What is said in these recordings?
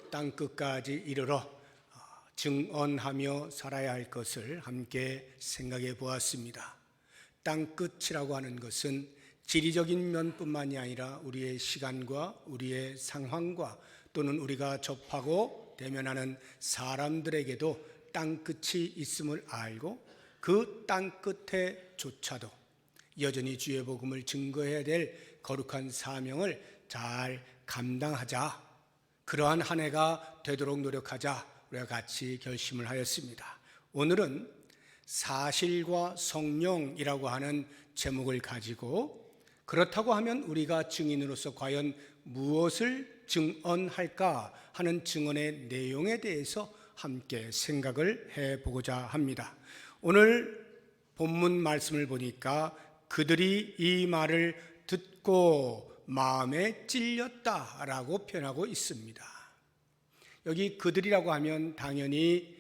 땅끝까지 이르러 증언하며 살아야 할 것을 함께 생각해 보았습니다. 땅끝이라고 하는 것은 지리적인 면뿐만이 아니라 우리의 시간과 우리의 상황과 또는 우리가 접하고 대면하는 사람들에게도 땅끝이 있음을 알고 그 땅끝에조차도 여전히 주의 복음을 증거해야 될 거룩한 사명을 잘 감당하자, 그러한 한 해가 되도록 노력하자 우리가 같이 결심을 하였습니다. 오늘은 사실과 성령이라고 하는 제목을 가지고 그렇다고 하면 우리가 증인으로서 과연 무엇을 증언할까 하는 증언의 내용에 대해서 함께 생각을 해보고자 합니다. 오늘 본문 말씀을 보니까 그들이 이 말을 듣고 마음에 찔렸다라고 표현하고 있습니다. 여기 그들이라고 하면 당연히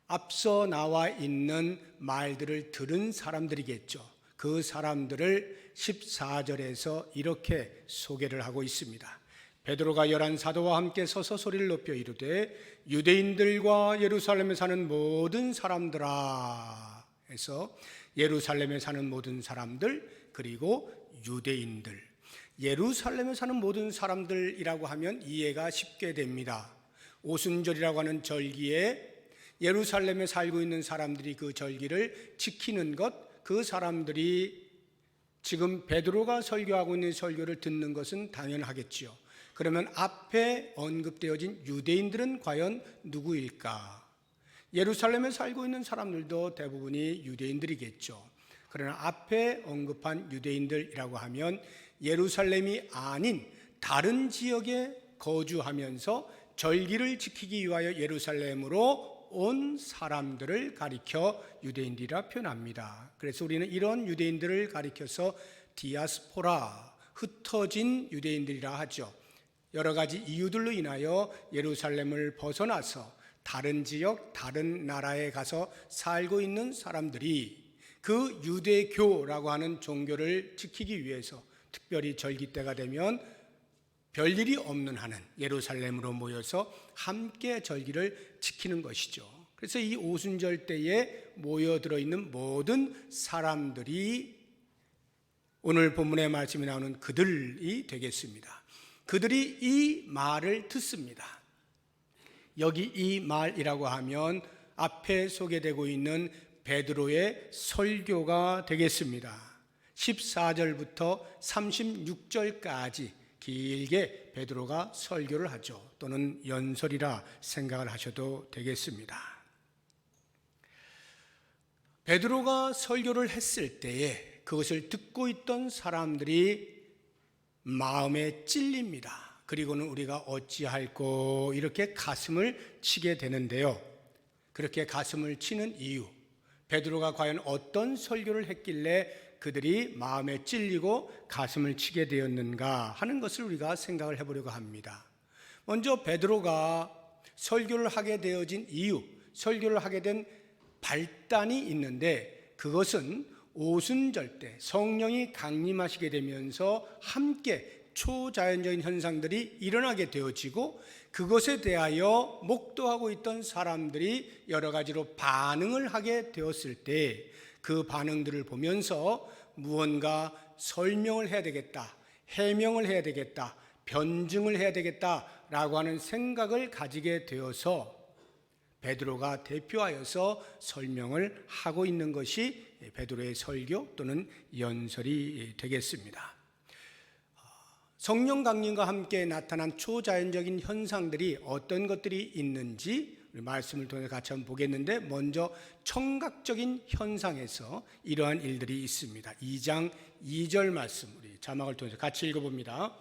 앞서 나와 있는 말들을 들은 사람들이겠죠. 그 사람들을 14절에서 이렇게 소개를 하고 있습니다. 베드로가 11 사도와 함께 서서 소리를 높여 이르되 유대인들과 예루살렘에 사는 모든 사람들아 해서 예루살렘에 사는 모든 사람들 그리고 유대인들, 예루살렘에 사는 모든 사람들이라고 하면 이해가 쉽게 됩니다. 오순절이라고 하는 절기에 예루살렘에 살고 있는 사람들이 그 절기를 지키는 것, 그 사람들이 지금 베드로가 설교하고 있는 설교를 듣는 것은 당연하겠지요. 그러면 앞에 언급되어진 유대인들은 과연 누구일까? 예루살렘에 살고 있는 사람들도 대부분이 유대인들이겠죠. 그러나 앞에 언급한 유대인들이라고 하면 예루살렘이 아닌 다른 지역에 거주하면서 절기를 지키기 위하여 예루살렘으로 온 사람들을 가리켜 유대인들이라 표현합니다. 그래서 우리는 이런 유대인들을 가리켜서 디아스포라, 흩어진 유대인들이라 하죠. 여러 가지 이유들로 인하여 예루살렘을 벗어나서 다른 지역, 다른 나라에 가서 살고 있는 사람들이 그 유대교라고 하는 종교를 지키기 위해서 특별히 절기 때가 되면 별일이 없는 한은 예루살렘으로 모여서 함께 절기를 지키는 것이죠. 그래서 이 오순절 때에 모여들어 있는 모든 사람들이 오늘 본문의 말씀이 나오는 그들이 되겠습니다. 그들이 이 말을 듣습니다. 여기 이 말이라고 하면 앞에 소개되고 있는 베드로의 설교가 되겠습니다. 14절부터 36절까지 길게 베드로가 설교를 하죠. 또는 연설이라 생각을 하셔도 되겠습니다. 베드로가 설교를 했을 때에 그것을 듣고 있던 사람들이 마음에 찔립니다. 그리고는 우리가 어찌할꼬 이렇게 가슴을 치게 되는데요. 그렇게 가슴을 치는 이유, 베드로가 과연 어떤 설교를 했길래 그들이 마음에 찔리고 가슴을 치게 되었는가 하는 것을 우리가 생각을 해보려고 합니다. 먼저 베드로가 설교를 하게 되어진 이유, 설교를 하게 된 발단이 있는데 그것은 오순절 때 성령이 강림하시게 되면서 함께 초자연적인 현상들이 일어나게 되어지고 그것에 대하여 목도하고 있던 사람들이 여러 가지로 반응을 하게 되었을 때 그 반응들을 보면서 무언가 설명을 해야 되겠다, 해명을 해야 되겠다, 변증을 해야 되겠다라고 하는 생각을 가지게 되어서 베드로가 대표하여서 설명을 하고 있는 것이 베드로의 설교 또는 연설이 되겠습니다. 성령 강림과 함께 나타난 초자연적인 현상들이 어떤 것들이 있는지 우리 말씀을 통해 같이 한번 보겠는데, 먼저 청각적인 현상에서 이러한 일들이 있습니다. 2장 2절 말씀 우리 자막을 통해서 같이 읽어봅니다.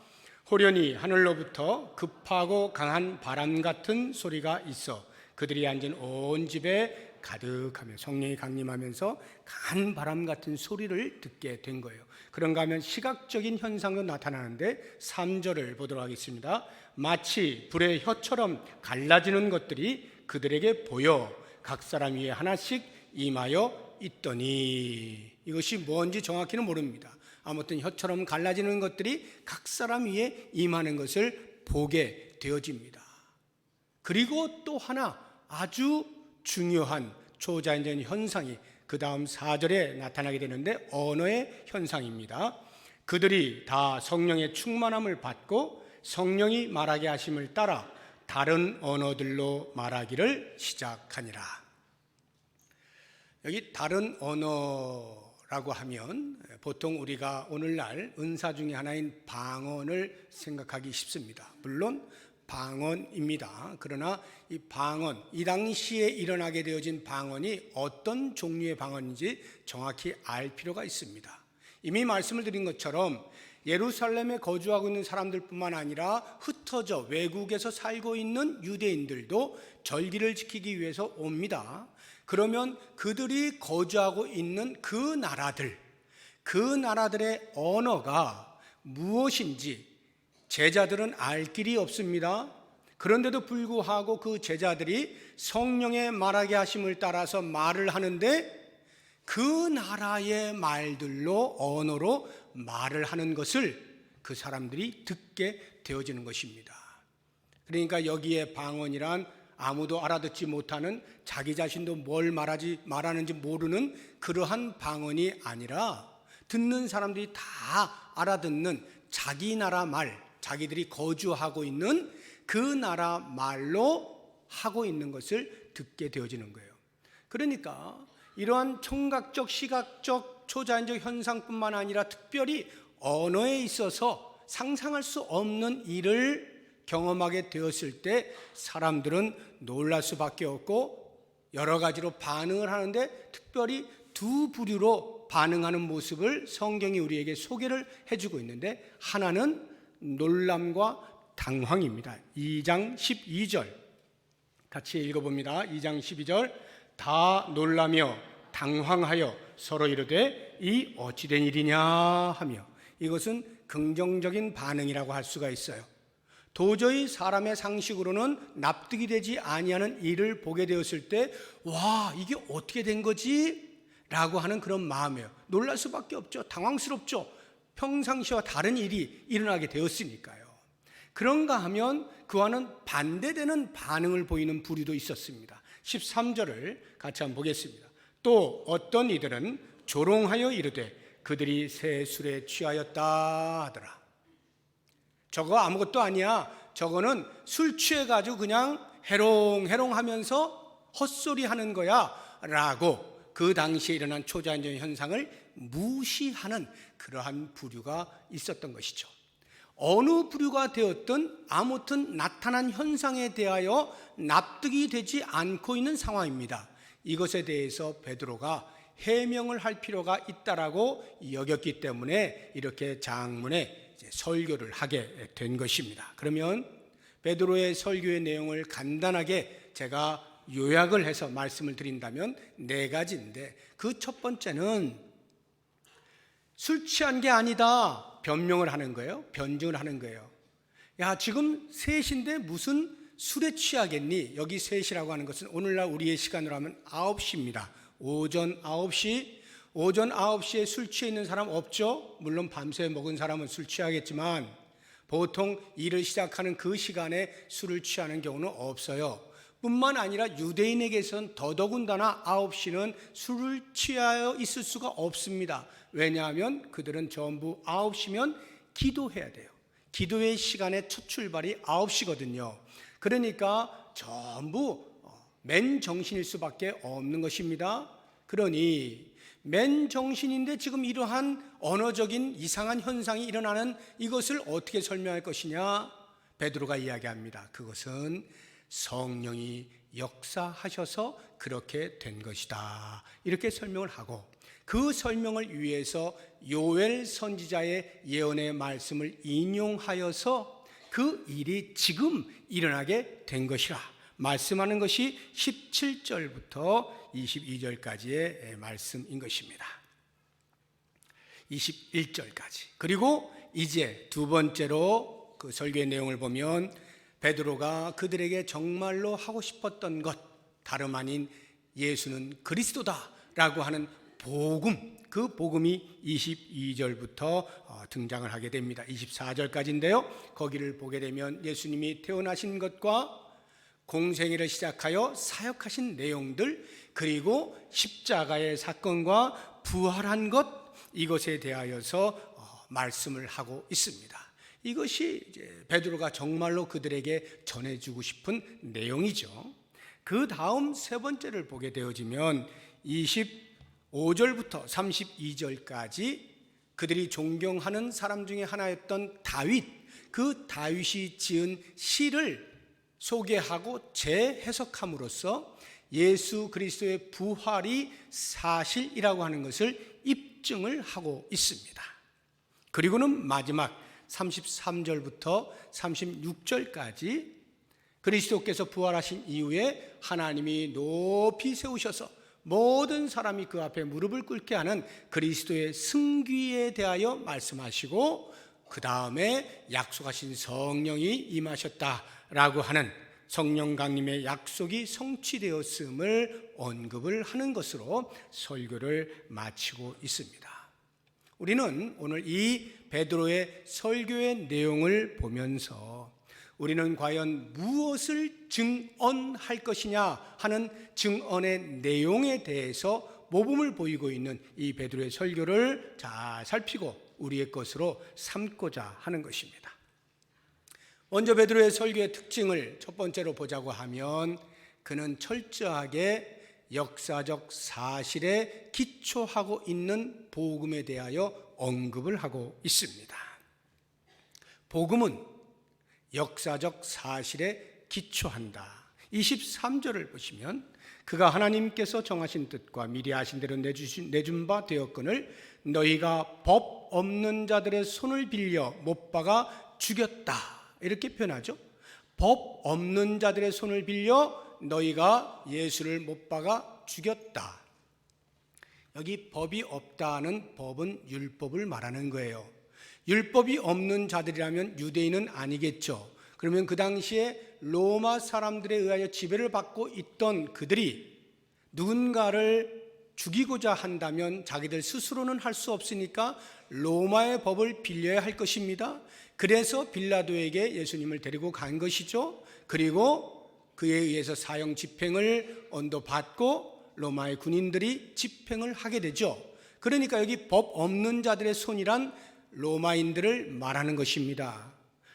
호련히 하늘로부터 급하고 강한 바람 같은 소리가 있어 그들이 앉은 온 집에 가득하며 성령이 강림하면서 강한 바람 같은 소리를 듣게 된 거예요. 그런가 하면 시각적인 현상도 나타나는데 3절을 보도록 하겠습니다. 마치 불의 혀처럼 갈라지는 것들이 그들에게 보여 각 사람 위에 하나씩 임하여 있더니, 이것이 뭔지 정확히는 모릅니다. 아무튼 혀처럼 갈라지는 것들이 각 사람 위에 임하는 것을 보게 되어집니다. 그리고 또 하나 아주 중요한 초자연적인 현상이 그 다음 4절에 나타나게 되는데 언어의 현상입니다. 그들이 다 성령의 충만함을 받고 성령이 말하게 하심을 따라 다른 언어들로 말하기를 시작하니라. 여기 다른 언어라고 하면 보통 우리가 오늘날 은사 중에 하나인 방언을 생각하기 쉽습니다. 물론 방언입니다. 그러나 이 방언, 이 당시에 일어나게 되어진 방언이 어떤 종류의 방언인지 정확히 알 필요가 있습니다. 이미 말씀을 드린 것처럼 예루살렘에 거주하고 있는 사람들뿐만 아니라 흩어져 외국에서 살고 있는 유대인들도 절기를 지키기 위해서 옵니다. 그러면 그들이 거주하고 있는 그 나라들의 언어가 무엇인지 제자들은 알 길이 없습니다. 그런데도 불구하고 그 제자들이 성령의 말하게 하심을 따라서 말을 하는데 그 나라의 말들로 언어로 말을 하는 것을 그 사람들이 듣게 되어지는 것입니다. 그러니까 여기에 방언이란 아무도 알아듣지 못하는 자기 자신도 뭘 말하는지 모르는 그러한 방언이 아니라 듣는 사람들이 다 알아듣는 자기 나라 말, 자기들이 거주하고 있는 그 나라 말로 하고 있는 것을 듣게 되어지는 거예요. 그러니까 이러한 청각적, 시각적, 초자연적 현상뿐만 아니라 특별히 언어에 있어서 상상할 수 없는 일을 경험하게 되었을 때 사람들은 놀랄 수밖에 없고 여러 가지로 반응을 하는데 특별히 두 부류로 반응하는 모습을 성경이 우리에게 소개를 해주고 있는데 하나는 놀람과 당황입니다. 2장 12절 같이 읽어봅니다. 2장 12절 다 놀라며 당황하여 서로 이르되 이 어찌된 일이냐 하며 이것은 긍정적인 반응이라고 할 수가 있어요. 도저히 사람의 상식으로는 납득이 되지 아니하는 일을 보게 되었을 때 와 이게 어떻게 된 거지? 라고 하는 그런 마음이에요. 놀랄 수밖에 없죠. 당황스럽죠. 평상시와 다른 일이 일어나게 되었으니까요. 그런가 하면 그와는 반대되는 반응을 보이는 부류도 있었습니다. 13절을 같이 한번 보겠습니다. 또 어떤 이들은 조롱하여 이르되 그들이 새 술에 취하였다 하더라. 저거 아무것도 아니야. 저거는 술 취해가지고 그냥 해롱해롱 하면서 헛소리 하는 거야 라고 그 당시에 일어난 초자연적 현상을 무시하는 그러한 부류가 있었던 것이죠. 어느 부류가 되었든 아무튼 나타난 현상에 대하여 납득이 되지 않고 있는 상황입니다. 이것에 대해서 베드로가 해명을 할 필요가 있다라고 여겼기 때문에 이렇게 장문에 설교를 하게 된 것입니다. 그러면 베드로의 설교의 내용을 간단하게 제가 요약을 해서 말씀을 드린다면 네 가지인데 그 첫 번째는 술 취한 게 아니다 변명을 하는 거예요. 변증을 하는 거예요. 야 지금 3시인데 무슨 술에 취하겠니? 여기 3시라고 하는 것은 오늘날 우리의 시간으로 하면 9시입니다. 오전 9시. 오전 9시에 술 취해 있는 사람 없죠? 물론 밤새 먹은 사람은 술 취하겠지만 보통 일을 시작하는 그 시간에 술을 취하는 경우는 없어요. 뿐만 아니라 유대인에게선 더더군다나 9시는 술을 취하여 있을 수가 없습니다. 왜냐하면 그들은 전부 9시면 기도해야 돼요. 기도의 시간의 첫 출발이 9시거든요. 그러니까 전부 맨정신일 수밖에 없는 것입니다. 그러니 맨정신인데 지금 이러한 언어적인 이상한 현상이 일어나는 이것을 어떻게 설명할 것이냐? 베드로가 이야기합니다. 그것은 성령이 역사하셔서 그렇게 된 것이다. 이렇게 설명을 하고 그 설명을 위해서 요엘 선지자의 예언의 말씀을 인용하여서 그 일이 지금 일어나게 된 것이라 말씀하는 것이 17절부터 22절까지의 말씀인 것입니다. 21절까지. 그리고 이제 두 번째로 그 설교의 내용을 보면 베드로가 그들에게 정말로 하고 싶었던 것 다름 아닌 예수는 그리스도다라고 하는 복음, 그 복음이 22절부터 등장을 하게 됩니다. 24절까지인데요. 거기를 보게 되면 예수님이 태어나신 것과 공생애를 시작하여 사역하신 내용들, 그리고 십자가의 사건과 부활한 것, 이것에 대하여서 말씀을 하고 있습니다. 이것이 이제 베드로가 정말로 그들에게 전해주고 싶은 내용이죠. 그 다음 세 번째를 보게 되어지면 25절부터 32절까지 그들이 존경하는 사람 중에 하나였던 다윗, 그 다윗이 지은 시를 소개하고 재해석함으로써 예수 그리스도의 부활이 사실이라고 하는 것을 입증을 하고 있습니다. 그리고는 마지막 33절부터 36절까지 그리스도께서 부활하신 이후에 하나님이 높이 세우셔서 모든 사람이 그 앞에 무릎을 꿇게 하는 그리스도의 승귀에 대하여 말씀하시고, 그 다음에 약속하신 성령이 임하셨다라고 하는 성령 강림의 약속이 성취되었음을 언급을 하는 것으로 설교를 마치고 있습니다. 우리는 오늘 이 베드로의 설교의 내용을 보면서 우리는 과연 무엇을 증언할 것이냐 하는 증언의 내용에 대해서 모범을 보이고 있는 이 베드로의 설교를 잘 살피고 우리의 것으로 삼고자 하는 것입니다. 먼저 베드로의 설교의 특징을 첫 번째로 보자고 하면, 그는 철저하게 역사적 사실에 기초하고 있는 복음에 대하여 언급을 하고 있습니다. 복음은 역사적 사실에 기초한다. 23절을 보시면, 그가 하나님께서 정하신 뜻과 미리 아신 대로 내준 바 되었거늘 너희가 법 없는 자들의 손을 빌려 못 박아 죽였다, 이렇게 표현하죠. 법 없는 자들의 손을 빌려 너희가 예수를 못 박아 죽였다. 여기 법이 없다는 법은 율법을 말하는 거예요. 율법이 없는 자들이라면 유대인은 아니겠죠. 그러면 그 당시에 로마 사람들에 의하여 지배를 받고 있던 그들이 누군가를 죽이고자 한다면 자기들 스스로는 할 수 없으니까 로마의 법을 빌려야 할 것입니다. 그래서 빌라도에게 예수님을 데리고 간 것이죠. 그리고 그에 의해서 사형 집행을 언도받고 로마의 군인들이 집행을 하게 되죠. 그러니까 여기 법 없는 자들의 손이란 로마인들을 말하는 것입니다.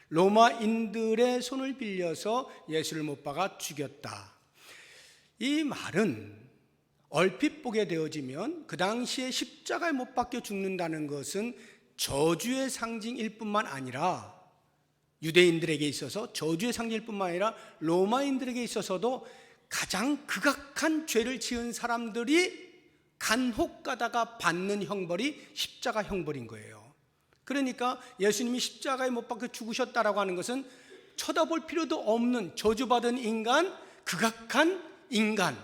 로마인들의 손을 빌려서 예수를 못 박아 죽였다. 이 말은 얼핏 보게 되어지면 그 당시에 십자가에 못 박혀 죽는다는 것은 저주의 상징일 뿐만 아니라, 유대인들에게 있어서 저주의 상징일 뿐만 아니라 로마인들에게 있어서도 가장 극악한 죄를 지은 사람들이 간혹가다가 받는 형벌이 십자가 형벌인 거예요. 그러니까 예수님이 십자가에 못 박혀 죽으셨다라고 하는 것은 쳐다볼 필요도 없는 저주받은 인간, 극악한 인간,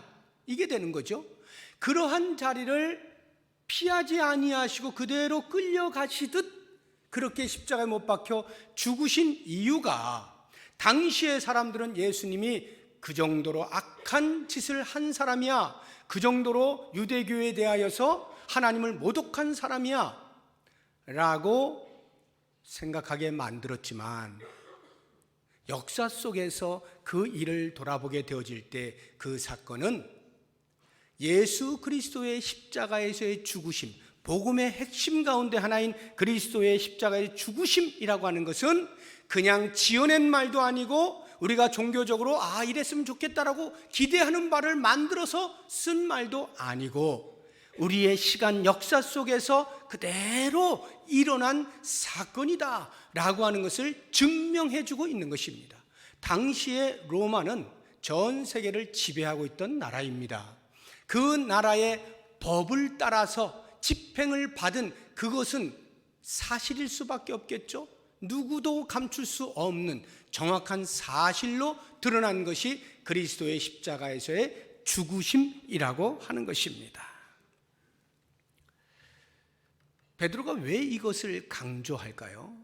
이게 되는 거죠. 그러한 자리를 피하지 아니하시고 그대로 끌려가시듯 그렇게 십자가에 못 박혀 죽으신 이유가, 당시의 사람들은 예수님이 그 정도로 악한 짓을 한 사람이야, 그 정도로 유대교에 대하여서 하나님을 모독한 사람이야 라고 생각하게 만들었지만, 역사 속에서 그 일을 돌아보게 되어질 때 그 사건은 예수 그리스도의 십자가에서의 죽으심, 복음의 핵심 가운데 하나인 그리스도의 십자가의 죽으심이라고 하는 것은 그냥 지어낸 말도 아니고 우리가 종교적으로 이랬으면 좋겠다라고 기대하는 바를 만들어서 쓴 말도 아니고, 우리의 시간 역사 속에서 그대로 일어난 사건이다 라고 하는 것을 증명해 주고 있는 것입니다. 당시에 로마는 전 세계를 지배하고 있던 나라입니다. 그 나라의 법을 따라서 집행을 받은 그것은 사실일 수밖에 없겠죠. 누구도 감출 수 없는 정확한 사실로 드러난 것이 그리스도의 십자가에서의 죽으심이라고 하는 것입니다. 베드로가 왜 이것을 강조할까요?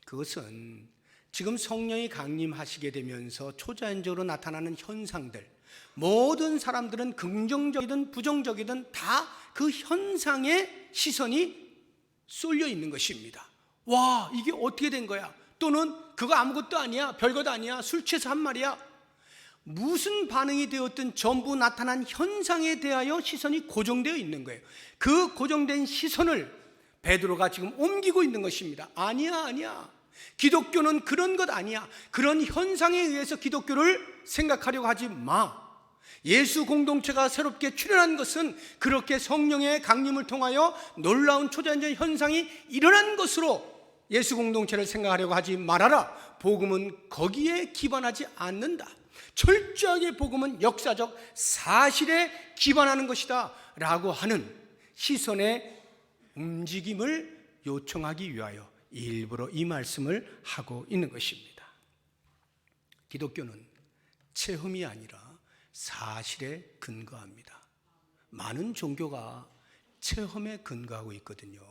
그것은 지금 성령이 강림하시게 되면서 초자연적으로 나타나는 현상들, 모든 사람들은 긍정적이든 부정적이든 다 그 현상에 시선이 쏠려 있는 것입니다. 와, 이게 어떻게 된 거야? 또는 그거 아무것도 아니야, 별것 아니야, 술 취해서 한 말이야. 무슨 반응이 되었든 전부 나타난 현상에 대하여 시선이 고정되어 있는 거예요. 그 고정된 시선을 베드로가 지금 옮기고 있는 것입니다. 아니야. 기독교는 그런 것 아니야. 그런 현상에 의해서 기독교를 생각하려고 하지 마. 예수 공동체가 새롭게 출현한 것은 그렇게 성령의 강림을 통하여 놀라운 초자연적 현상이 일어난 것으로 예수 공동체를 생각하려고 하지 말아라. 복음은 거기에 기반하지 않는다. 철저하게 복음은 역사적 사실에 기반하는 것이다 라고 하는 시선의 움직임을 요청하기 위하여 일부러 이 말씀을 하고 있는 것입니다. 기독교는 체험이 아니라 사실에 근거합니다. 많은 종교가 체험에 근거하고 있거든요.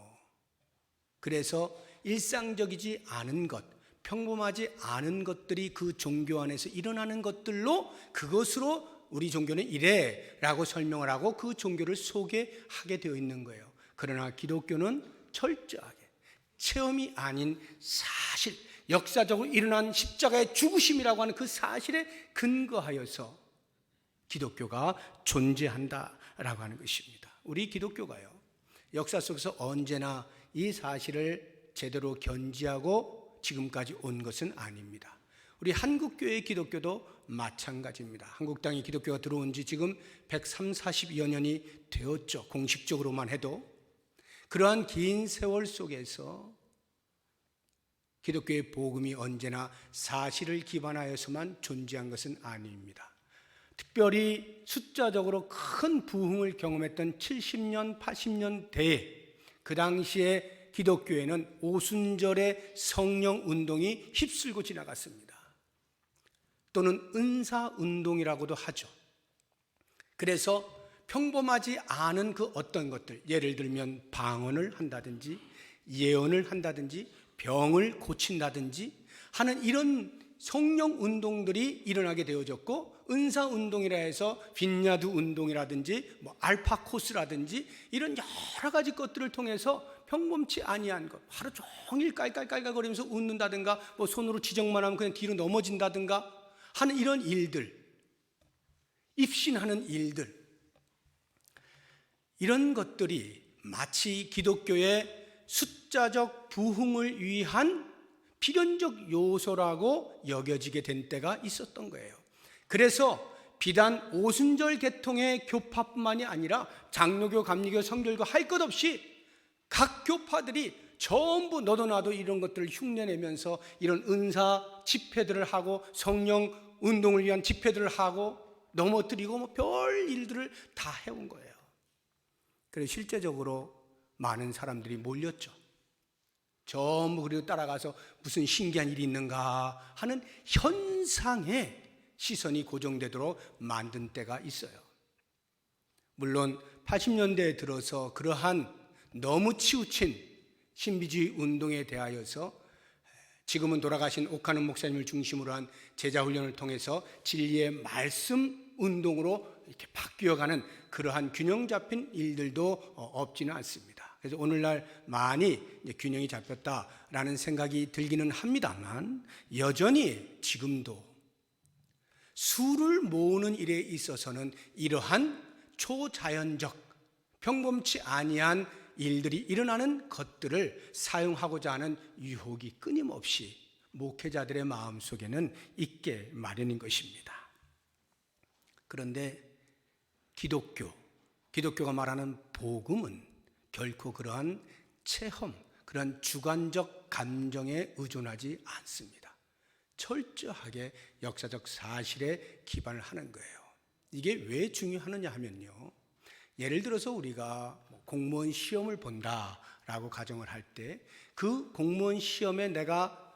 그래서 일상적이지 않은 것, 평범하지 않은 것들이 그 종교 안에서 일어나는 것들로 그것으로 우리 종교는 이래 라고 설명을 하고 그 종교를 소개하게 되어 있는 거예요. 그러나 기독교는 철저하게 체험이 아닌 사실, 역사적으로 일어난 십자가의 죽으심이라고 하는 그 사실에 근거하여서 기독교가 존재한다라고 하는 것입니다. 우리 기독교가요, 역사 속에서 언제나 이 사실을 제대로 견지하고 지금까지 온 것은 아닙니다. 우리 한국교회의 기독교도 마찬가지입니다. 한국 땅에 기독교가 들어온 지 지금 130~40여 년이 되었죠. 공식적으로만 해도. 그러한 긴 세월 속에서 기독교의 복음이 언제나 사실을 기반하여서만 존재한 것은 아닙니다. 특별히 숫자적으로 큰 부흥을 경험했던 70년, 80년대에 그 당시에 기독교에는 오순절의 성령 운동이 휩쓸고 지나갔습니다. 또는 은사 운동이라고도 하죠. 그래서 평범하지 않은 그 어떤 것들, 예를 들면 방언을 한다든지 예언을 한다든지 병을 고친다든지 하는 이런 성령 운동들이 일어나게 되어졌고, 은사 운동이라 해서 빈야드 운동이라든지 알파 코스라든지 이런 여러 가지 것들을 통해서 평범치 아니한 것, 하루 종일 깔깔깔깔거리면서 웃는다든가 손으로 지적만 하면 그냥 뒤로 넘어진다든가 하는 이런 일들, 입신하는 일들, 이런 것들이 마치 기독교의 숫자적 부흥을 위한 필연적 요소라고 여겨지게 된 때가 있었던 거예요. 그래서 비단 오순절 개통의 교파뿐만이 아니라 장로교, 감리교, 성결교 할 것 없이 각 교파들이 전부 너도 나도 이런 것들을 흉내내면서 이런 은사 집회들을 하고 성령 운동을 위한 집회들을 하고 넘어뜨리고 별 일들을 다 해온 거예요. 그래서 실제적으로 많은 사람들이 몰렸죠. 전부 그리고 따라가서 무슨 신기한 일이 있는가 하는 현상에 시선이 고정되도록 만든 때가 있어요. 물론 80년대에 들어서 그러한 너무 치우친 신비주의 운동에 대하여서 지금은 돌아가신 오카는 목사님을 중심으로 한 제자훈련을 통해서 진리의 말씀 운동으로 이렇게 바뀌어가는 그러한 균형 잡힌 일들도 없지는 않습니다. 그래서 오늘날 많이 균형이 잡혔다라는 생각이 들기는 합니다만, 여전히 지금도 수를 모으는 일에 있어서는 이러한 초자연적 평범치 아니한 일들이 일어나는 것들을 사용하고자 하는 유혹이 끊임없이 목회자들의 마음속에는 있게 마련인 것입니다. 그런데 기독교가 말하는 복음은 결코 그러한 체험, 그런 주관적 감정에 의존하지 않습니다. 철저하게 역사적 사실에 기반을 하는 거예요. 이게 왜 중요하느냐 하면요, 예를 들어서 우리가 공무원 시험을 본다라고 가정을 할 때 그 공무원 시험에 내가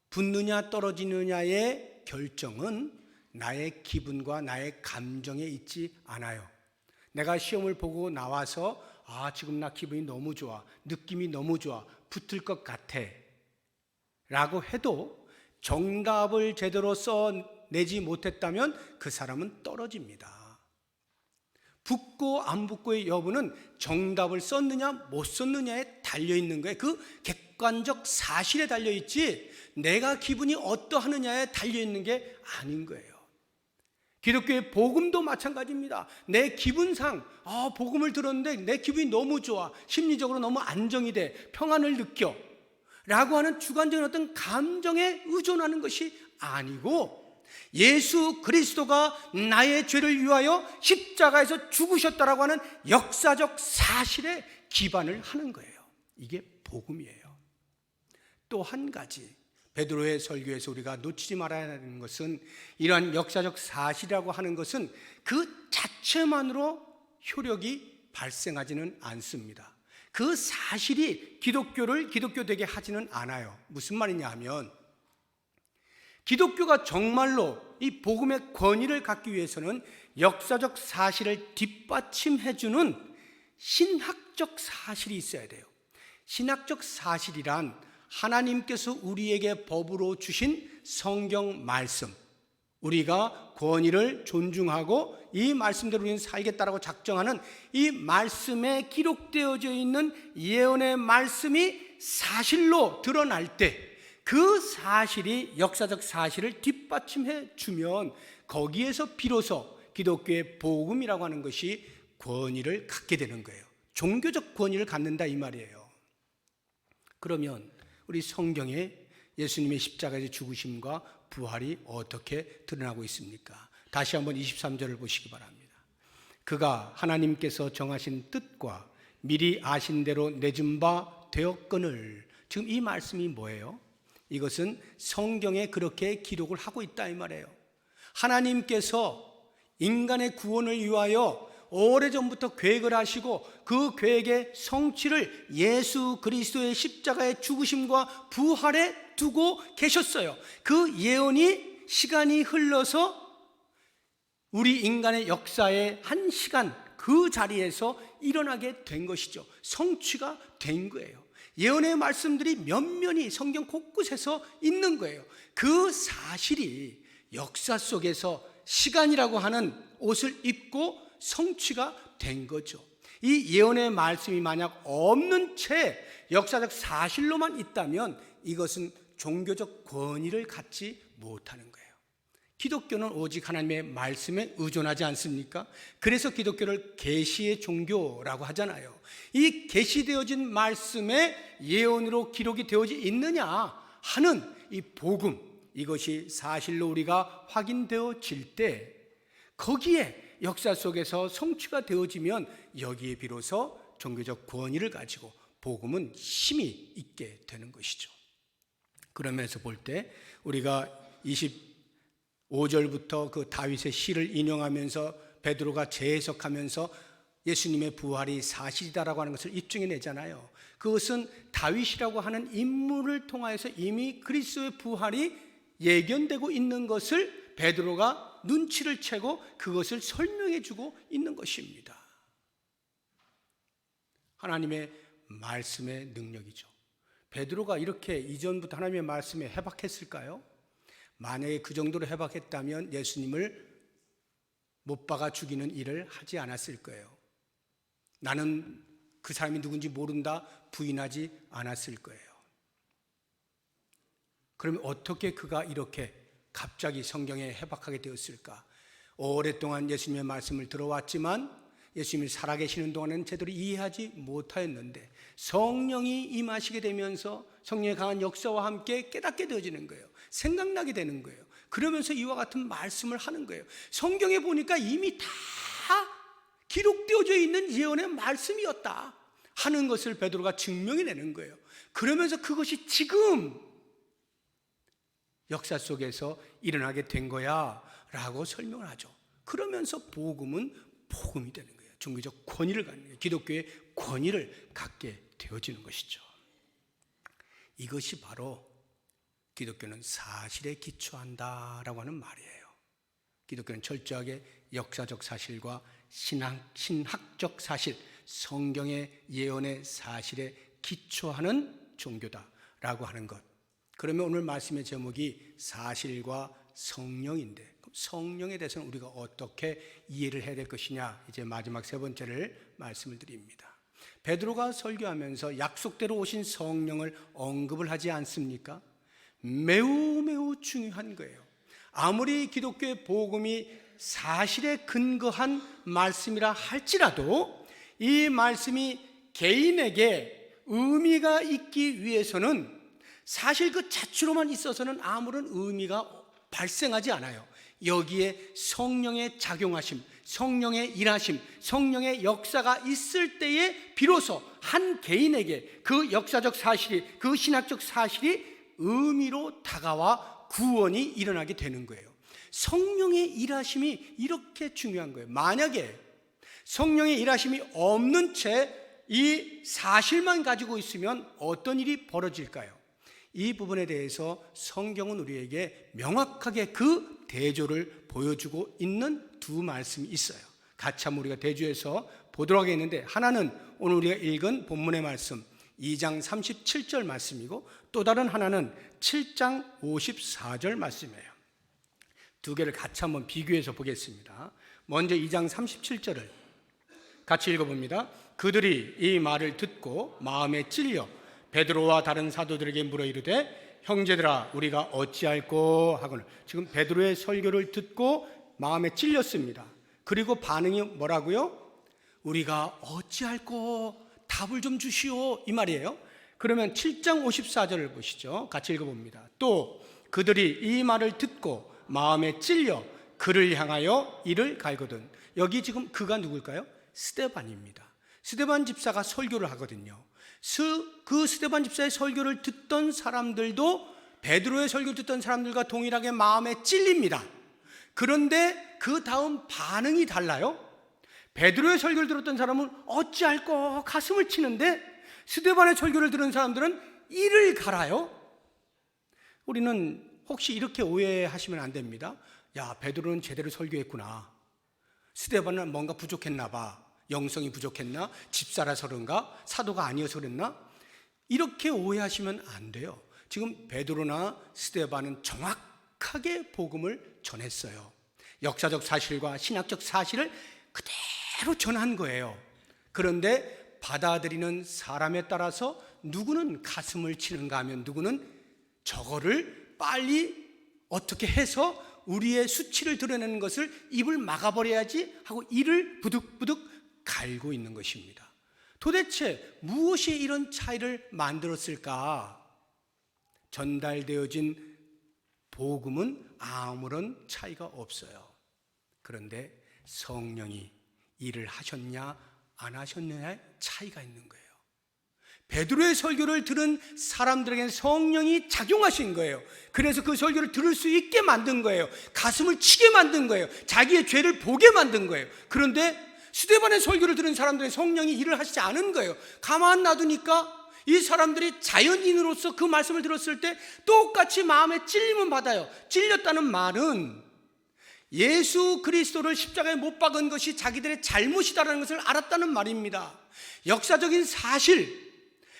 붙느냐 떨어지느냐의 결정은 나의 기분과 나의 감정에 있지 않아요. 내가 시험을 보고 나와서 지금 나 기분이 너무 좋아, 느낌이 너무 좋아, 붙을 것 같아 라고 해도 정답을 제대로 써내지 못했다면 그 사람은 떨어집니다. 붙고 안 붙고의 여부는 정답을 썼느냐 못 썼느냐에 달려있는 거예요. 그 객관적 사실에 달려있지 내가 기분이 어떠하느냐에 달려있는 게 아닌 거예요. 기독교의 복음도 마찬가지입니다. 내 기분상 복음을 들었는데 내 기분이 너무 좋아, 심리적으로 너무 안정이 돼, 평안을 느껴 라고 하는 주관적인 어떤 감정에 의존하는 것이 아니고 예수 그리스도가 나의 죄를 위하여 십자가에서 죽으셨다라고 하는 역사적 사실에 기반을 하는 거예요. 이게 복음이에요. 또 한 가지 베드로의 설교에서 우리가 놓치지 말아야 하는 것은 이러한 역사적 사실이라고 하는 것은 그 자체만으로 효력이 발생하지는 않습니다. 그 사실이 기독교를 기독교 되게 하지는 않아요. 무슨 말이냐 하면 기독교가 정말로 이 복음의 권위를 갖기 위해서는 역사적 사실을 뒷받침해주는 신학적 사실이 있어야 돼요. 신학적 사실이란 하나님께서 우리에게 법으로 주신 성경 말씀, 우리가 권위를 존중하고 이 말씀대로 우리는 살겠다라고 작정하는 이 말씀에 기록되어져 있는 예언의 말씀이 사실로 드러날 때 그 사실이 역사적 사실을 뒷받침해 주면 거기에서 비로소 기독교의 복음이라고 하는 것이 권위를 갖게 되는 거예요. 종교적 권위를 갖는다 이 말이에요. 그러면 우리 성경에 예수님의 십자가의 죽으심과 부활이 어떻게 드러나고 있습니까? 다시 한번 23절을 보시기 바랍니다. 그가 하나님께서 정하신 뜻과 미리 아신 대로 내준 바 되었거늘. 지금 이 말씀이 뭐예요? 이것은 성경에 그렇게 기록을 하고 있다 이 말이에요. 하나님께서 인간의 구원을 위하여 오래전부터 계획을 하시고 그 계획의 성취를 예수 그리스도의 십자가의 죽으심과 부활에 두고 계셨어요. 그 예언이 시간이 흘러서 우리 인간의 역사의 한 시간 그 자리에서 일어나게 된 것이죠. 성취가 된 거예요. 예언의 말씀들이 면면이 성경 곳곳에서 있는 거예요. 그 사실이 역사 속에서 시간이라고 하는 옷을 입고 성취가 된 거죠. 이 예언의 말씀이 만약 없는 채 역사적 사실로만 있다면 이것은 종교적 권위를 갖지 못하는 거예요. 기독교는 오직 하나님의 말씀에 의존하지 않습니까? 그래서 기독교를 계시의 종교라고 하잖아요. 이 계시되어진 말씀에 예언으로 기록이 되어져 있느냐 하는 이 복음, 이것이 사실로 우리가 확인되어질 때 거기에 역사 속에서 성취가 되어지면 여기에 비로소 종교적 권위를 가지고 복음은 힘이 있게 되는 것이죠. 그러면서 볼 때 우리가 25절부터 그 다윗의 시를 인용하면서 베드로가 재해석하면서 예수님의 부활이 사실이다라고 하는 것을 입증해 내잖아요. 그것은 다윗이라고 하는 인물을 통하여서 이미 그리스도의 부활이 예견되고 있는 것을 베드로가 눈치를 채고 그것을 설명해 주고 있는 것입니다. 하나님의 말씀의 능력이죠. 베드로가 이렇게 이전부터 하나님의 말씀에 해박했을까요? 만약에 그 정도로 해박했다면 예수님을 못 박아 죽이는 일을 하지 않았을 거예요. 나는 그 사람이 누군지 모른다 부인하지 않았을 거예요. 그러면 어떻게 그가 이렇게 갑자기 성경에 해박하게 되었을까? 오랫동안 예수님의 말씀을 들어왔지만 예수님이 살아계시는 동안은 제대로 이해하지 못하였는데 성령이 임하시게 되면서 성령의 강한 역사와 함께 깨닫게 되어지는 거예요. 생각나게 되는 거예요. 그러면서 이와 같은 말씀을 하는 거예요. 성경에 보니까 이미 다 기록되어져 있는 예언의 말씀이었다 하는 것을 베드로가 증명해내는 거예요. 그러면서 그것이 지금 역사 속에서 일어나게 된 거야 라고 설명을 하죠. 그러면서 복음은 복음이 되는 거예요. 종교적 권위를 갖는 거예요. 기독교의 권위를 갖게 되어지는 것이죠. 이것이 바로 기독교는 사실에 기초한다라고 하는 말이에요. 기독교는 철저하게 역사적 사실과 신학적 사실, 성경의 예언의 사실에 기초하는 종교다라고 하는 것. 그러면 오늘 말씀의 제목이 사실과 성령인데, 성령에 대해서는 우리가 어떻게 이해를 해야 될 것이냐, 이제 마지막 세 번째를 말씀을 드립니다. 베드로가 설교하면서 약속대로 오신 성령을 언급을 하지 않습니까? 매우 중요한 거예요. 아무리 기독교의 복음이 사실에 근거한 말씀이라 할지라도 이 말씀이 개인에게 의미가 있기 위해서는 사실 그 자체로만 있어서는 아무런 의미가 발생하지 않아요. 여기에 성령의 작용하심, 성령의 일하심, 성령의 역사가 있을 때에 비로소 한 개인에게 그 역사적 사실이, 그 신학적 사실이 의미로 다가와 구원이 일어나게 되는 거예요. 성령의 일하심이 이렇게 중요한 거예요. 만약에 성령의 일하심이 없는 채 이 사실만 가지고 있으면 어떤 일이 벌어질까요? 이 부분에 대해서 성경은 우리에게 명확하게 그 대조를 보여주고 있는 두 말씀이 있어요. 같이 한번 우리가 대조해서 보도록 하겠는데, 하나는 오늘 우리가 읽은 본문의 말씀 2장 37절 말씀이고, 또 다른 하나는 7장 54절 말씀이에요. 두 개를 같이 한번 비교해서 보겠습니다. 먼저 2장 37절을 같이 읽어봅니다. 그들이 이 말을 듣고 마음에 찔려 베드로와 다른 사도들에게 물어 이르되 형제들아 우리가 어찌할꼬 하거늘. 지금 베드로의 설교를 듣고 마음에 찔렸습니다. 그리고 반응이 뭐라고요? 우리가 어찌할꼬, 답을 좀 주시오, 이 말이에요. 그러면 7장 54절을 보시죠. 같이 읽어봅니다. 또 그들이 이 말을 듣고 마음에 찔려 그를 향하여 이를 갈거든. 여기 지금 그가 누굴까요? 스데반입니다. 스데반 집사가 설교를 하거든요. 그 스데반 집사의 설교를 듣던 사람들도 베드로의 설교를 듣던 사람들과 동일하게 마음에 찔립니다. 그런데 그 다음 반응이 달라요. 베드로의 설교를 들었던 사람은 어찌할꼬 가슴을 치는데, 스데반의 설교를 들은 사람들은 이를 갈아요. 우리는 혹시 이렇게 오해하시면 안 됩니다. 야, 베드로는 제대로 설교했구나, 스데반은 뭔가 부족했나 봐, 영성이 부족했나, 집사라서 그런가, 사도가 아니어서 그랬나, 이렇게 오해하시면 안 돼요. 지금 베드로나 스데반은 정확하게 복음을 전했어요. 역사적 사실과 신학적 사실을 그대로 전한 거예요. 그런데 받아들이는 사람에 따라서 누구는 가슴을 치는가 하면 누구는 저거를 빨리 어떻게 해서 우리의 수치를 드러내는 것을 입을 막아버려야지 하고 이를 부득부득 갈고 있는 것입니다. 도대체 무엇이 이런 차이를 만들었을까? 전달되어진 복음은 아무런 차이가 없어요. 그런데 성령이 일을 하셨냐 안 하셨느냐의 차이가 있는 거예요. 베드로의 설교를 들은 사람들에게는 성령이 작용하신 거예요. 그래서 그 설교를 들을 수 있게 만든 거예요. 가슴을 치게 만든 거예요. 자기의 죄를 보게 만든 거예요. 그런데 스데반의 설교를 들은 사람들의 성령이 일을 하시지 않은 거예요. 가만 놔두니까 이 사람들이 자연인으로서 그 말씀을 들었을 때 똑같이 마음에 찔림은 받아요. 찔렸다는 말은 예수 그리스도를 십자가에 못 박은 것이 자기들의 잘못이다라는 것을 알았다는 말입니다. 역사적인 사실,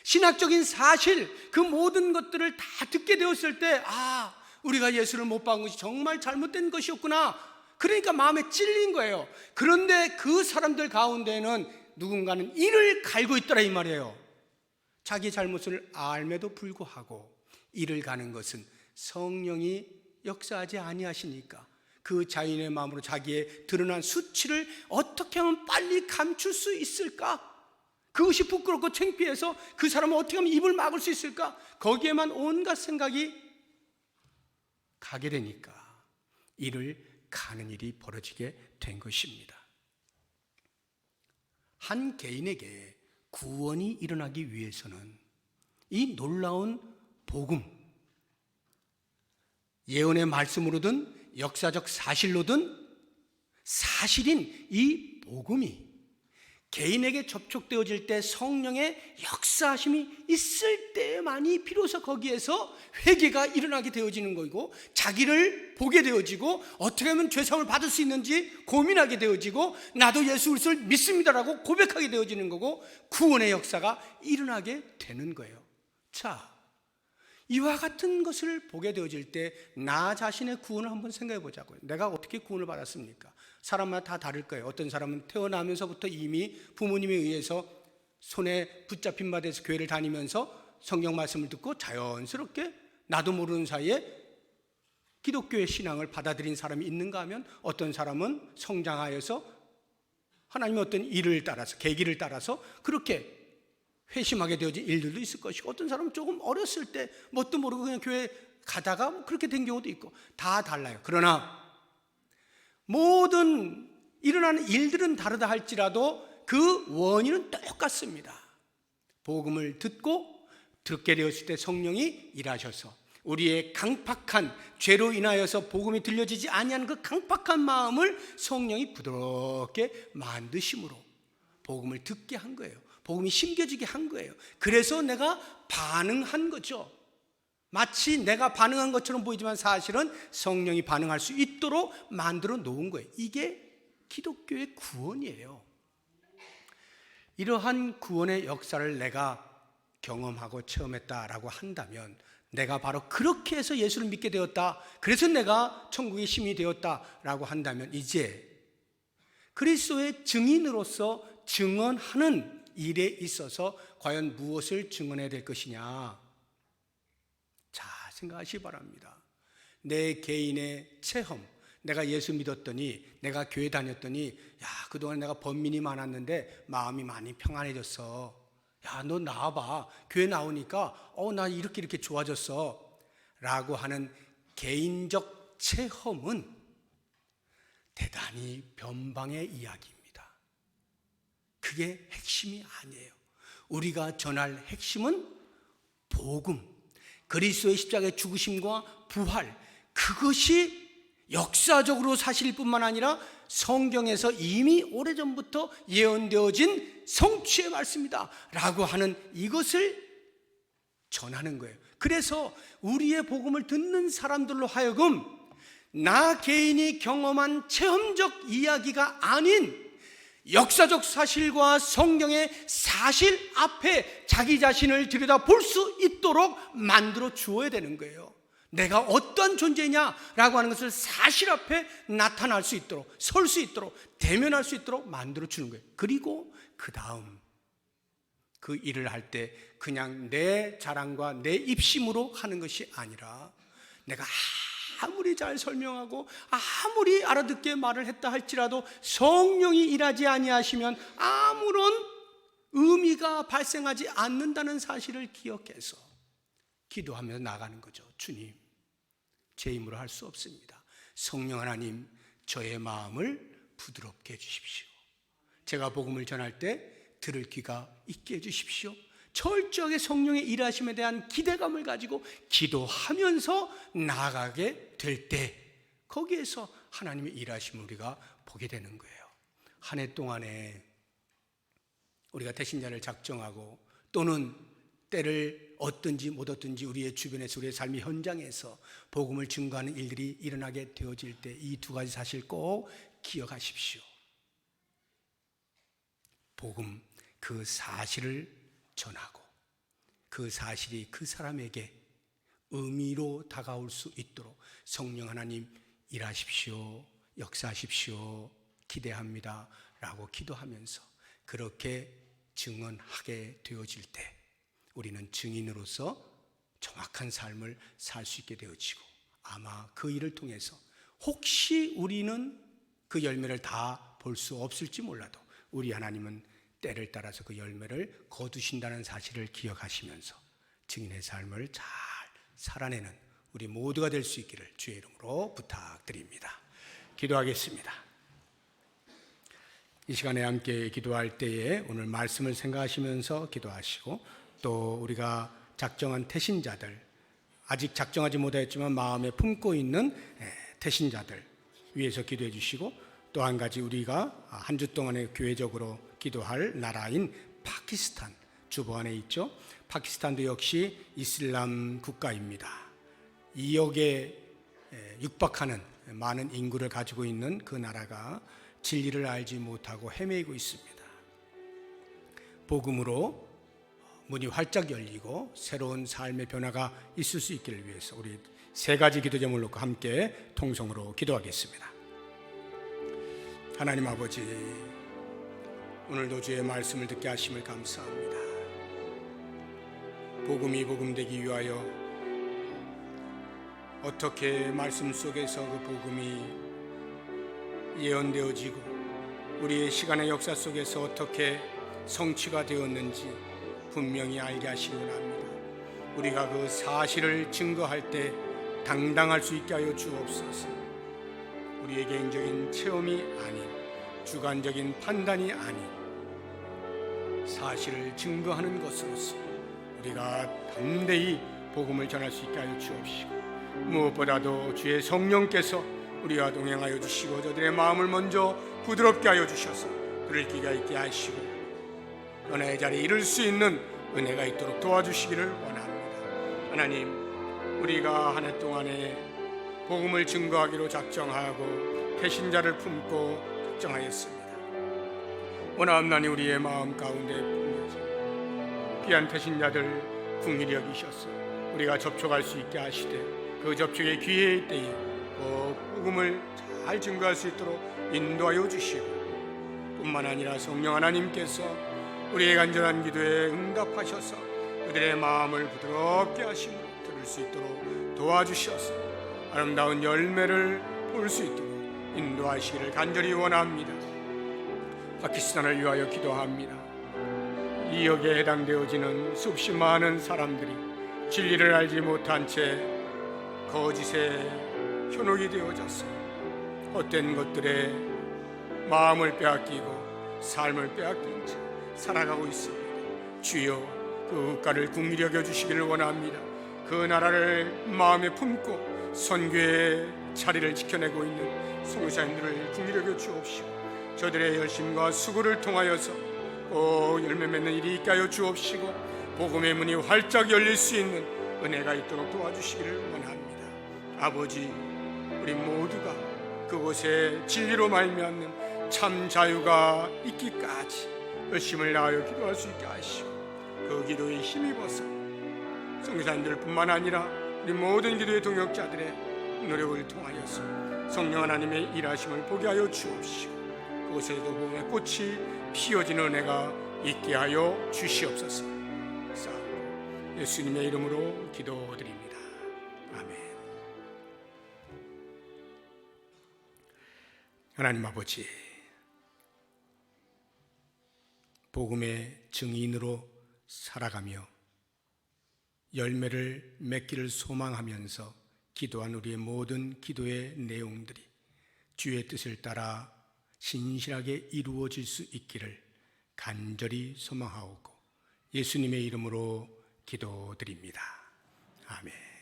신학적인 사실, 그 모든 것들을 다 듣게 되었을 때, 아, 우리가 예수를 못 박은 것이 정말 잘못된 것이었구나. 그러니까 마음에 찔린 거예요. 그런데 그 사람들 가운데는 누군가는 이를 갈고 있더라 이 말이에요. 자기 잘못을 알매도 불구하고 이를 가는 것은 성령이 역사하지 아니하시니까 그 자인의 마음으로 자기의 드러난 수치를 어떻게 하면 빨리 감출 수 있을까? 그것이 부끄럽고 창피해서 그 사람은 어떻게 하면 입을 막을 수 있을까? 거기에만 온갖 생각이 가게 되니까 이를 가는 일이 벌어지게 된 것입니다. 한 개인에게 구원이 일어나기 위해서는 이 놀라운 복음, 예언의 말씀으로든 역사적 사실로든 사실인 이 복음이 개인에게 접촉되어질 때 성령의 역사하심이 있을 때만이 비로소 거기에서 회개가 일어나게 되어지는 거고, 자기를 보게 되어지고 어떻게 하면 죄사함을 받을 수 있는지 고민하게 되어지고, 나도 예수 그리스도를 믿습니다라고 고백하게 되어지는 거고, 구원의 역사가 일어나게 되는 거예요. 자, 이와 같은 것을 보게 되어질 때 나 자신의 구원을 한번 생각해 보자고요. 내가 어떻게 구원을 받았습니까? 사람마다 다 다를 거예요. 어떤 사람은 태어나면서부터 이미 부모님에 의해서 손에 붙잡힌 바 돼서 교회를 다니면서 성경 말씀을 듣고 자연스럽게 나도 모르는 사이에 기독교의 신앙을 받아들인 사람이 있는가 하면, 어떤 사람은 성장하여서 하나님의 어떤 일을 따라서, 계기를 따라서 그렇게 회심하게 되어진 일들도 있을 것이고, 어떤 사람은 조금 어렸을 때 뭣도 모르고 그냥 교회 가다가 그렇게 된 경우도 있고, 다 달라요. 그러나 모든 일어나는 일들은 다르다 할지라도 그 원인은 똑같습니다. 복음을 듣게 되었을 때 성령이 일하셔서 우리의 강팍한 죄로 인하여서 복음이 들려지지 아니하는 그 강팍한 마음을 성령이 부드럽게 만드심으로 복음을 듣게 한 거예요. 복음이 심겨지게 한 거예요. 그래서 내가 반응한 거죠. 마치 내가 반응한 것처럼 보이지만 사실은 성령이 반응할 수 있도록 만들어 놓은 거예요. 이게 기독교의 구원이에요. 이러한 구원의 역사를 내가 경험하고 체험했다라고 한다면, 내가 바로 그렇게 해서 예수를 믿게 되었다, 그래서 내가 천국의 시민이 되었다라고 한다면, 이제 그리스도의 증인으로서 증언하는 일에 있어서 과연 무엇을 증언해야 될 것이냐? 자, 생각하시기 바랍니다. 내 개인의 체험, 내가 예수 믿었더니, 내가 교회 다녔더니, 야, 그동안 내가 번민이 많았는데 마음이 많이 평안해졌어. 야, 너 나와봐. 교회 나오니까 나 이렇게 좋아졌어. 라고 하는 개인적 체험은 대단히 변방의 이야기입니다. 그게 핵심이 아니에요. 우리가 전할 핵심은 복음, 그리스도의 십자가의 죽으심과 부활, 그것이 역사적으로 사실일 뿐만 아니라 성경에서 이미 오래전부터 예언되어진 성취의 말씀이다 라고 하는 이것을 전하는 거예요. 그래서 우리의 복음을 듣는 사람들로 하여금 나 개인이 경험한 체험적 이야기가 아닌 역사적 사실과 성경의 사실 앞에 자기 자신을 들여다 볼 수 있도록 만들어 주어야 되는 거예요. 내가 어떤 존재냐라고 하는 것을 사실 앞에 나타날 수 있도록, 설 수 있도록, 대면할 수 있도록 만들어 주는 거예요. 그리고 그 다음 그 일을 할 때 그냥 내 자랑과 내 입심으로 하는 것이 아니라, 내가 아무리 잘 설명하고 아무리 알아듣게 말을 했다 할지라도 성령이 일하지 아니하시면 아무런 의미가 발생하지 않는다는 사실을 기억해서 기도하면서 나가는 거죠. 주님, 제 힘으로 할 수 없습니다. 성령 하나님, 저의 마음을 부드럽게 해주십시오. 제가 복음을 전할 때 들을 귀가 있게 해주십시오. 철저하게 성령의 일하심에 대한 기대감을 가지고 기도하면서 나아가게 될 때, 거기에서 하나님의 일하심을 우리가 보게 되는 거예요. 한 해 동안에 우리가 대신자를 작정하고, 또는 때를 얻든지 못 얻든지 우리의 주변에서, 우리의 삶의 현장에서 복음을 증거하는 일들이 일어나게 되어질 때 이 두 가지 사실 꼭 기억하십시오. 복음, 그 사실을 전하고 그 사실이 그 사람에게 의미로 다가올 수 있도록 성령 하나님 일하십시오, 역사하십시오, 기대합니다 라고 기도하면서 그렇게 증언하게 되어질 때 우리는 증인으로서 정확한 삶을 살 수 있게 되어지고, 아마 그 일을 통해서 혹시 우리는 그 열매를 다 볼 수 없을지 몰라도 우리 하나님은 때를 따라서 그 열매를 거두신다는 사실을 기억하시면서 증인의 삶을 잘 살아내는 우리 모두가 될 수 있기를 주의 이름으로 부탁드립니다. 기도하겠습니다. 이 시간에 함께 기도할 때에 오늘 말씀을 생각하시면서 기도하시고, 또 우리가 작정한 태신자들, 아직 작정하지 못했지만 마음에 품고 있는 태신자들 위해서 기도해 주시고, 또 한 가지 우리가 한 주 동안에 교회적으로 기도할 나라인 파키스탄, 주보 안에 있죠. 파키스탄도 역시 이슬람 국가입니다. 2억에 육박하는 많은 인구를 가지고 있는 그 나라가 진리를 알지 못하고 헤매이고 있습니다. 복음으로 문이 활짝 열리고 새로운 삶의 변화가 있을 수 있기를 위해서 우리 세 가지 기도 제목을 놓고 함께 통성으로 기도하겠습니다. 하나님 아버지, 오늘도 주의 말씀을 듣게 하심을 감사합니다. 복음이 복음되기 위하여 어떻게 말씀 속에서 그 복음이 예언되어지고 우리의 시간의 역사 속에서 어떻게 성취가 되었는지 분명히 알게 하시기 원합니다. 우리가 그 사실을 증거할 때 당당할 수 있게 하여 주옵소서. 우리의 개인적인 체험이 아닌, 주관적인 판단이 아닌 사실을 증거하는 것으로서 우리가 담대히 복음을 전할 수 있게 하여 주옵시고, 무엇보다도 주의 성령께서 우리와 동행하여 주시고 저들의 마음을 먼저 부드럽게 하여 주셔서 들을 귀가 있게 하시고 은혜의 자리에 이를 수 있는 은혜가 있도록 도와주시기를 원합니다. 하나님, 우리가 한 해 동안에 복음을 증거하기로 작정하고 배신자를 품고 작정하였습니다. 원하옵나니 우리의 마음 가운데 품어져 귀한 배신자들 긍휼히 여기셔서 우리가 접촉할 수 있게 하시되 그 접촉의 기회의 때에 복음을 잘 증거할 수 있도록 인도하여 주시고, 뿐만 아니라 성령 하나님께서 우리의 간절한 기도에 응답하셔서 그들의 마음을 부드럽게 하심으로 들을 수 있도록 도와주셔서 아름다운 열매를 볼 수 있도록 인도하시기를 간절히 원합니다. 파키스탄을 위하여 기도합니다. 이 역에 해당되어지는 수없이 많은 사람들이 진리를 알지 못한 채 거짓에 현혹이 되어졌어 헛된 것들에 마음을 빼앗기고 삶을 빼앗긴 채 살아가고 있습니다. 주여, 그 국가를 긍휼히 여겨주시기를 원합니다. 그 나라를 마음에 품고 선교의 자리를 지켜내고 있는 선교사님들을 긍휼히 여겨 주옵시고 저들의 열심과 수고를 통하여서 열매 맺는 일이 있게 하여 주옵시고 복음의 문이 활짝 열릴 수 있는 은혜가 있도록 도와주시기를 원합니다. 아버지, 우리 모두가 그곳에 진리로 말미암는 참 자유가 있기까지 열심을 다하여 기도할 수 있게 하시고 그 기도에 힘입어서 선교사님들 뿐만 아니라 우리 모든 기도의 동역자들의 노력을 통하여서 성령 하나님의 일하심을 보게 하여 주옵시고 그곳에도 복음의 꽃이 피어지는 은혜가 있게 하여 주시옵소서. 싸우고 예수님의 이름으로 기도드립니다. 아멘. 하나님 아버지, 복음의 증인으로 살아가며 열매를 맺기를 소망하면서 기도한 우리의 모든 기도의 내용들이 주의 뜻을 따라 신실하게 이루어질 수 있기를 간절히 소망하오고 예수님의 이름으로 기도드립니다. 아멘.